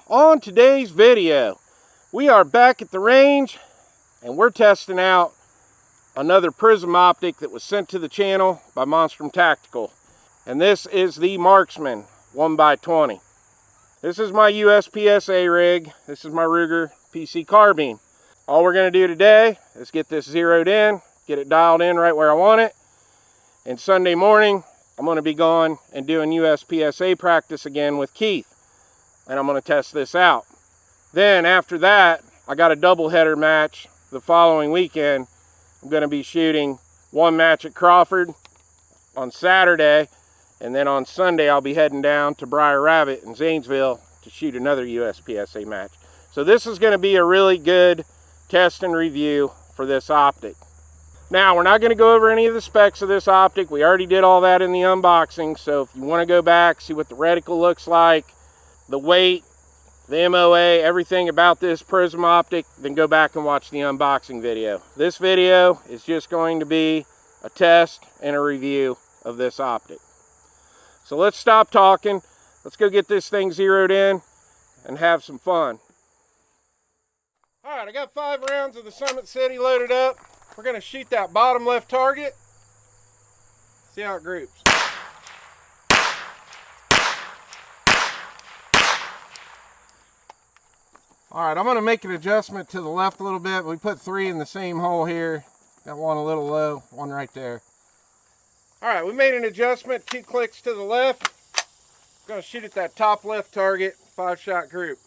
On today's video, we are back at the range and we're testing out another Prism optic that was sent to the channel by Monstrum Tactical. And this is the Marksman 1x20. This is my USPSA rig. This is my Ruger PC carbine. All we're going to do today is get this zeroed in, get it dialed in right where I want it. And Sunday morning, I'm going to be going and doing USPSA practice again with Keith. And I'm going to test this out. Then after that, I got a doubleheader match the following weekend. I'm going to be shooting one match at Crawford on Saturday, and then on Sunday I'll be heading down to Briar Rabbit in Zanesville to shoot another USPSA match. So this is going to be a really good test and review for this optic. Now, we're not going to go over any of the specs of this optic. We already did all that in the unboxing, so if you want to go back, see what the reticle looks like, the weight, the MOA, everything about this Prism optic, then go back and watch the unboxing video. This video is just going to be a test and a review of this optic. So let's stop talking. Let's go get this thing zeroed in and have some fun. All right, I got 5 rounds of the Summit City loaded up. We're going to shoot that bottom left target. See how it groups. All right, I'm going to make an adjustment to the left a little bit. We put 3 in the same hole here. Got one a little low, one right there. All right, we made an adjustment, 2 clicks to the left. I'm going to shoot at that top left target, 5-shot group.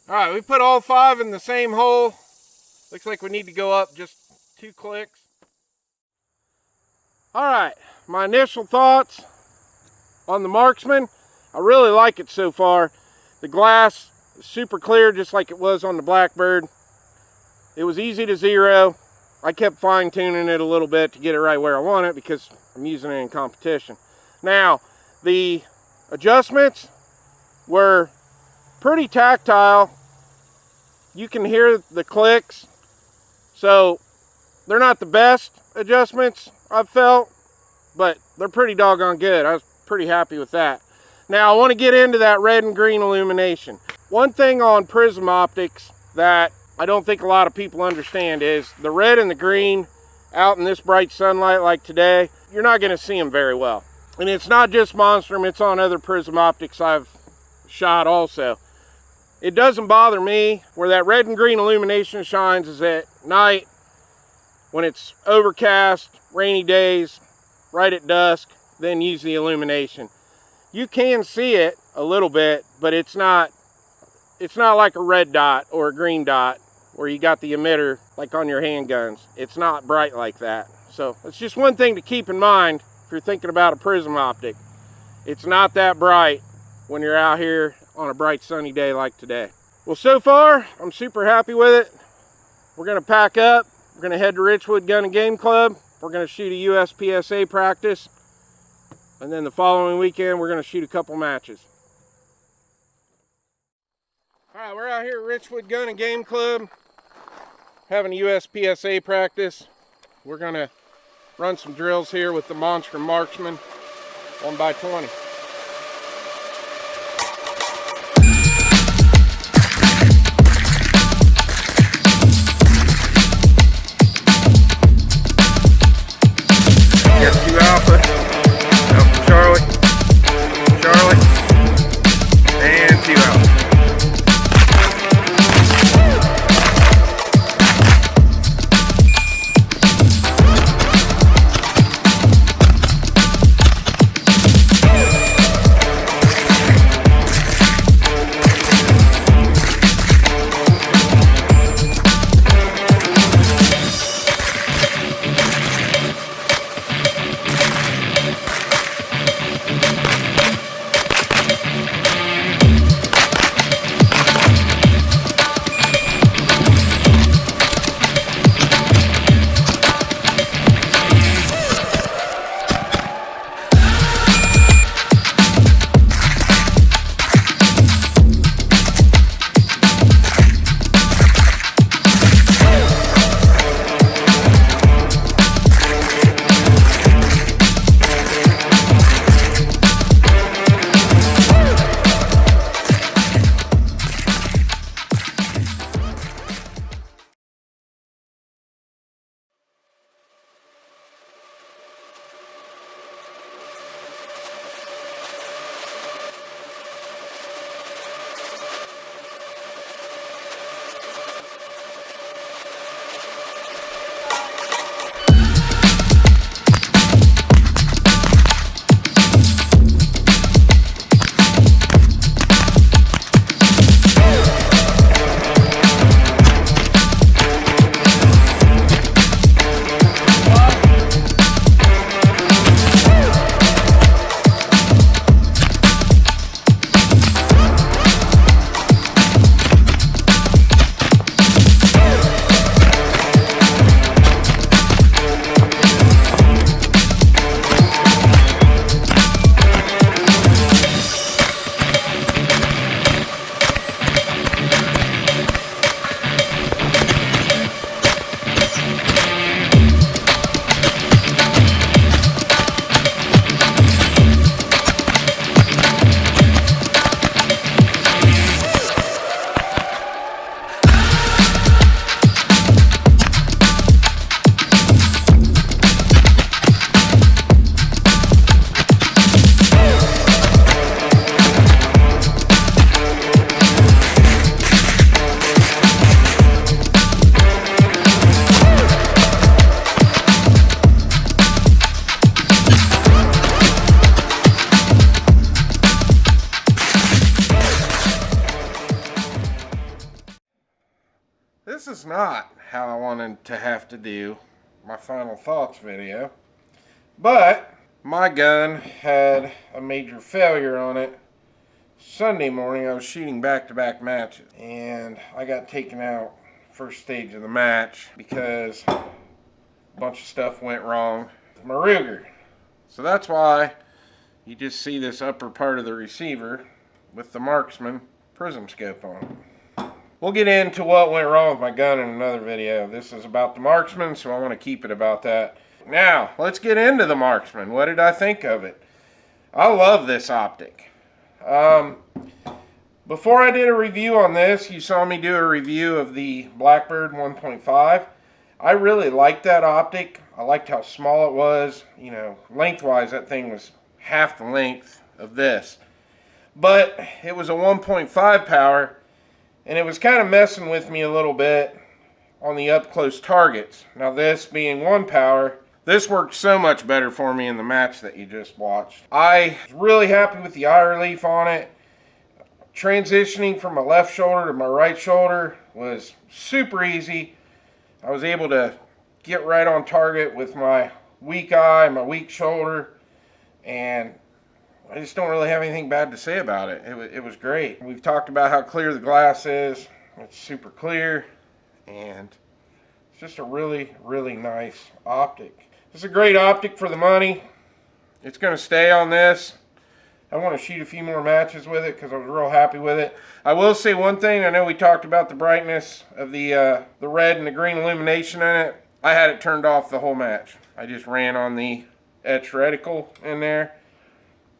All right, we put all 5 in the same hole. Looks like we need to go up just 2 clicks. All right, my initial thoughts on the Marksman. I really like it so far. The glass is super clear, just like it was on the Blackbird. It was easy to zero. I kept fine-tuning it a little bit to get it right where I want it because I'm using it in competition. Now, the adjustments were pretty tactile. You can hear the clicks, so they're not the best adjustments I've felt, but they're pretty doggone good. I was pretty happy with that. Now I want to get into that red and green illumination. One thing on Prism optics that I don't think a lot of people understand is the red and the green out in this bright sunlight like today, you're not going to see them very well. And it's not just Monstrum, it's on other Prism optics I've shot also. It doesn't bother me. Where that red and green illumination shines is at night, when it's overcast, rainy days, right at dusk, then use the illumination. You can see it a little bit, but it's not like a red dot or a green dot where you got the emitter like on your handguns. It's not bright like that. So it's just one thing to keep in mind if you're thinking about a Prism optic. It's not that bright when you're out here on a bright sunny day like today. Well, so far, I'm super happy with it. We're gonna pack up. We're going to head to Richwood Gun and Game Club. We're going to shoot a USPSA practice. And then the following weekend, we're going to shoot a couple matches. All right, we're out here at Richwood Gun and Game Club having a USPSA practice. We're going to run some drills here with the Monstrum Marksman 1x20. Alpha Charlie, and 2 Alpha. not how I wanted to have to do my final thoughts video. But my gun had a major failure on it. Sunday morning I was shooting back-to-back matches, and I got taken out first stage of the match because a bunch of stuff went wrong with my Ruger. So that's why you just see this upper part of the receiver with the Marksman Prism scope on it. We'll get into what went wrong with my gun in another video. This is about the Marksman, so I want to keep it about that. Now, let's get into the Marksman. What did I think of it? I love this optic. Before I did a review on this, you saw me do a review of the Blackbird 1.5. I really liked that optic. I liked how small it was. You know, lengthwise, that thing was half the length of this. But it was a 1.5 power, and it was kind of messing with me a little bit on the up-close targets. Now this being 1 power, this worked so much better for me in the match that you just watched. I was really happy with the eye relief on it. Transitioning from my left shoulder to my right shoulder was super easy. I was able to get right on target with my weak eye, my weak shoulder, and I just don't really have anything bad to say about it. It was great. We've talked about how clear the glass is. It's super clear, and it's just a really, really nice optic. It's a great optic for the money. It's going to stay on this. I want to shoot a few more matches with it because I was real happy with it. I will say one thing. I know we talked about the brightness of the red and the green illumination in it. I had it turned off the whole match. I just ran on the etched reticle in there,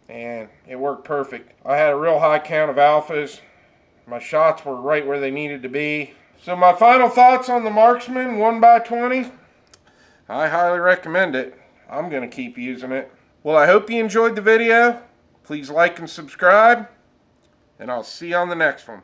and it worked perfect. I had a real high count of alphas. My shots were right where they needed to be. So my final thoughts on the Marksman 1x20. I highly recommend it. I'm going to keep using it. Well, I hope you enjoyed the video. Please like and subscribe, and I'll see you on the next one.